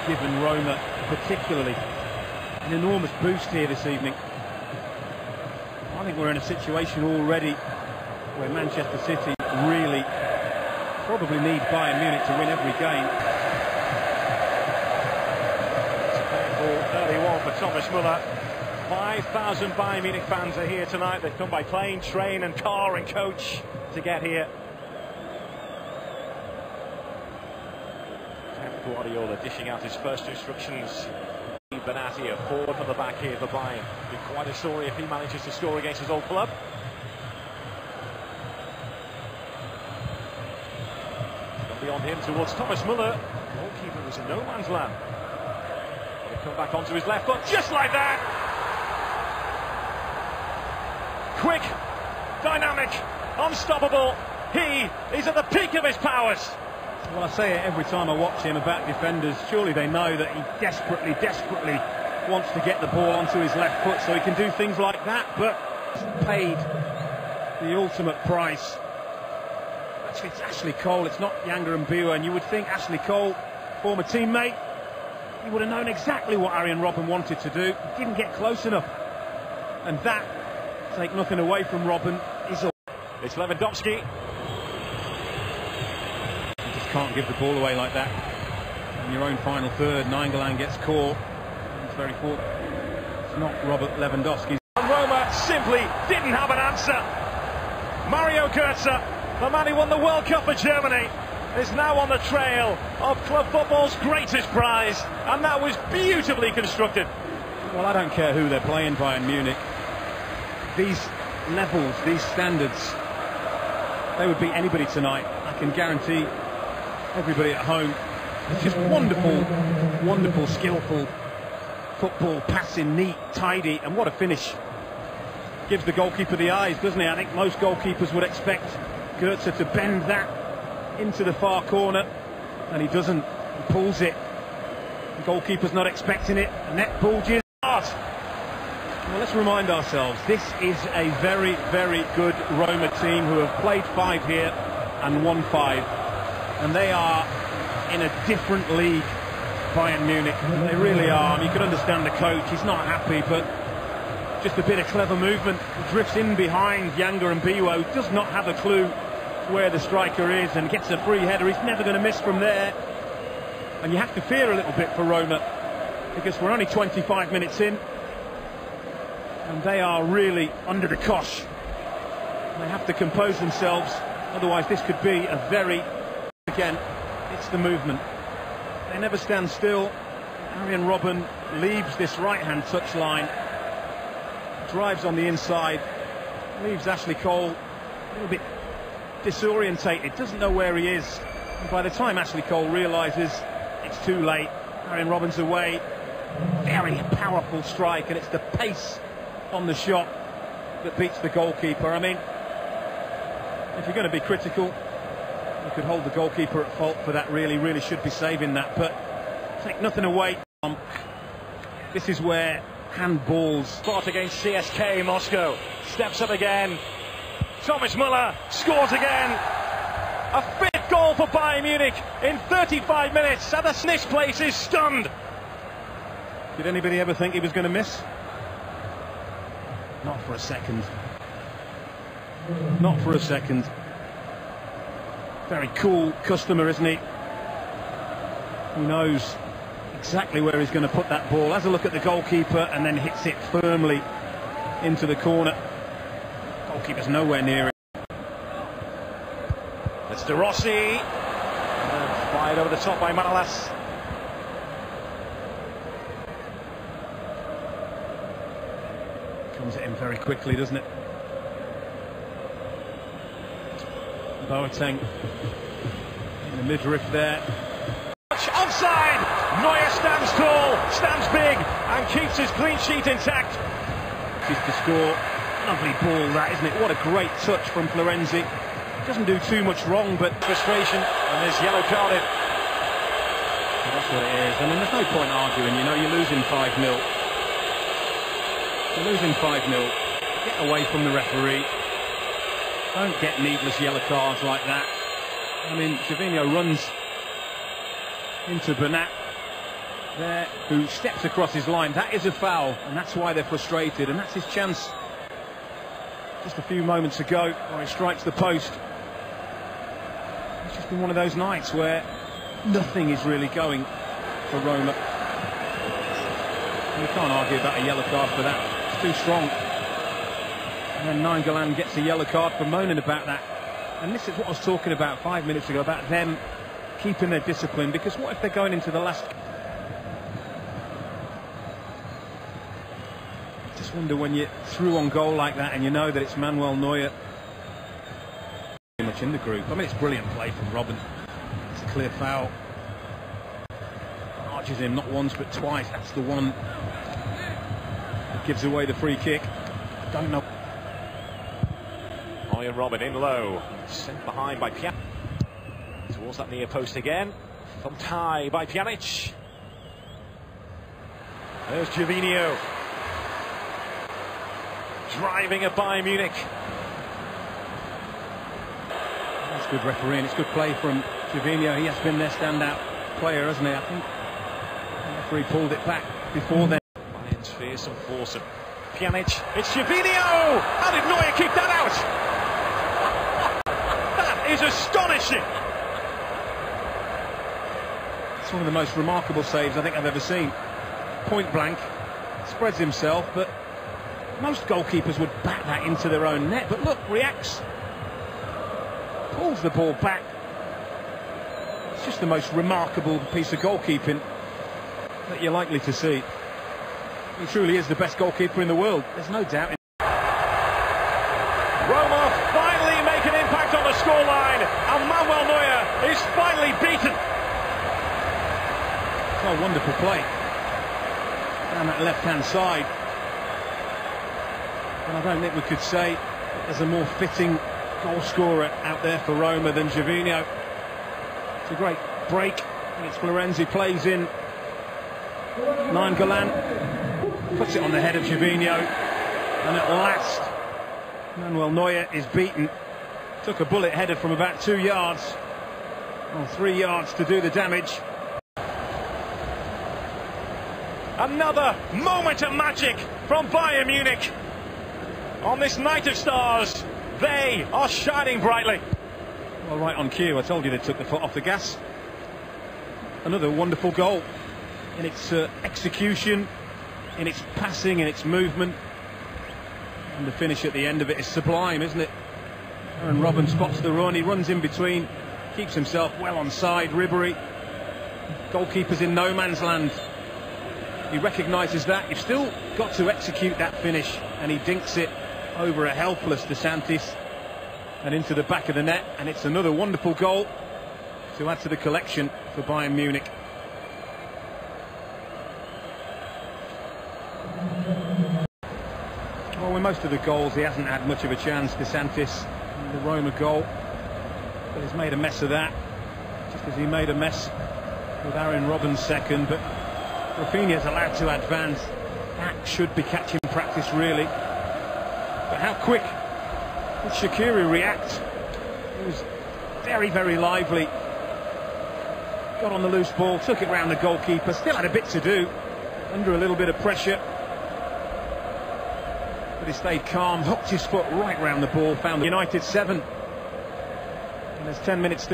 given Roma particularly an enormous boost here this evening. I think we're in a situation already where Manchester City really probably need Bayern Munich to win every game. Early one for Thomas Müller. 5,000 Bayern Munich fans are here tonight. They've come by plane, train and car and coach to get here. Guardiola dishing out his first instructions. Benatti, a forward from the back here for Bayern. Be quite a story if he manages to score against his old club. Beyond him towards Thomas Müller. The goalkeeper was in no man's land. He'll come back onto his left foot, just like that. Quick, dynamic, unstoppable. He is at the peak of his powers. Well, I say it every time I watch him about defenders. Surely they know that he desperately wants to get the ball onto his left foot so he can do things like that, but paid the ultimate price. Actually, it's Ashley Cole, it's not Younger and Biwa, and you would think Ashley Cole, former teammate, he would have known exactly what Arjen Robben wanted to do. He didn't get close enough. And that, take nothing away from Robben, is all. It's Lewandowski. Can't give the ball away like that in your own final third. Nainggolan gets caught. It's very fortunate. It's not Robert Lewandowski. And Roma simply didn't have an answer. Mario Götze, the man who won the World Cup for Germany, is now on the trail of club football's greatest prize, and that was beautifully constructed. Well, I don't care who they're playing, Bayern Munich. These levels, these standards, they would beat anybody tonight. I can guarantee everybody at home. It's just wonderful, skillful football, passing, neat, tidy, and what a finish. Gives the goalkeeper the eyes, doesn't he? I think most goalkeepers would expect Götze to bend that into the far corner, and he doesn't. He pulls it. The goalkeeper's not expecting it. The net bulges. Well, let's remind ourselves, this is a very good Roma team who have played 5 here and won 5. And they are in a different league, Bayern Munich. They really are. I mean, you can understand the coach, he's not happy, but just a bit of clever movement. He drifts in behind Younger and Biwa, who does not have a clue where the striker is, and gets a free header. He's never going to miss from there. And you have to fear a little bit for Roma, because we're only 25 minutes in, and they are really under the cosh. They have to compose themselves, otherwise this could be a very... Again, it's the movement. They never stand still. Arjen Robben leaves this right-hand touchline, drives on the inside, leaves Ashley Cole a little bit disorientated, doesn't know where he is. And by the time Ashley Cole realises it's too late, Arjen Robben's away. Very powerful strike, and it's the pace on the shot that beats the goalkeeper. I mean, if you're going to be critical, you could hold the goalkeeper at fault for that. Really should be saving that, but take nothing away. This is where handballs. Spot against CSK Moscow. Steps up again. Thomas Müller scores again. A 5th goal for Bayern Munich in 35 minutes. And this place is stunned. Did anybody ever think he was going to miss? Not for a second. Not for a second. Very cool customer, isn't he? He knows exactly where he's going to put that ball. Has a look at the goalkeeper and then hits it firmly into the corner. Goalkeeper's nowhere near it. It's De Rossi. Fired over the top by Manolas. Comes at him very quickly, doesn't it? Boateng in the midriff there. Offside! Neuer stands tall, stands big, and keeps his clean sheet intact. He's to score. Lovely ball that, isn't it? What a great touch from Florenzi. Doesn't do too much wrong, but frustration, and there's yellow carded. That's what it is. I mean, there's no point arguing, you know, you're losing 5-0. You're losing 5-0. Get away from the referee. Don't get needless yellow cards like that. I mean, Gervinho runs into Bernat. there who steps across his line. That is a foul, and that's why they're frustrated, and that's his chance. Just a few moments ago, where he strikes the post. It's just been one of those nights where nothing is really going for Roma. You can't argue about a yellow card for that. It's too strong. And then Nainggolan gets a yellow card for moaning about that. And this is what I was talking about 5 minutes ago, about them keeping their discipline, because what if they're going into the last... Just wonder when you're through on goal like that and you know that it's Manuel Neuer pretty much in the group. I mean, it's brilliant play from Robben. It's a clear foul. Arches him not once but twice. That's the one that gives away the free kick. I don't know. Bayern Robben in low, sent behind by Pjanic. Towards that near post again. From tie by Pjanic. There's Jovino. Driving at Bayern Munich. That's good refereeing. It's good play from Jovino. He has been their standout player, hasn't he? I think the referee pulled it back before then. Bayern's fearsome foursome. Pjanic. It's Jovino. How did Neuer keep that out? That is astonishing. It's one of the most remarkable saves I think I've ever seen. Point blank, spreads himself, but most goalkeepers would bat that into their own net. But look, reacts, pulls the ball back. It's just the most remarkable piece of goalkeeping that you're likely to see. He truly is the best goalkeeper in the world, there's no doubt. Roma finally make an impact on the scoreline, and Manuel Neuer is finally beaten. Oh, wonderful play down that left-hand side. And I don't think we could say there's a more fitting goal scorer out there for Roma than Jovino. It's a great break, and it's Florenzi plays in. Nainggolan puts it on the head of Jovino, and at last Manuel Neuer is beaten. Took a bullet header from about 2 yards, well, 3 yards to do the damage. Another moment of magic from Bayern Munich. On this night of stars, they are shining brightly. Well, right on cue. I told you they took the foot off the gas. Another wonderful goal in its execution, in its passing, in its movement. And the finish at the end of it is sublime, isn't it? And Robben spots the run. He runs in between, keeps himself well onside. Ribery, goalkeeper's in no man's land. He recognises that. You've still got to execute that finish, and he dinks it over a helpless De Santis and into the back of the net, and it's another wonderful goal to add to the collection for Bayern Munich. Well, with most of the goals he hasn't had much of a chance. De Santis, the Roma goal, but he's made a mess of that, just as he made a mess with Arjen Robben's second. But Rafinha's allowed to advance. That should be catching practice, really. But how quick did Shaqiri react? He was very, very lively. Got on the loose ball, took it round the goalkeeper, still had a bit to do, under a little bit of pressure. But he stayed calm, hooked his foot right round the ball, found the United 7. And there's 10 minutes to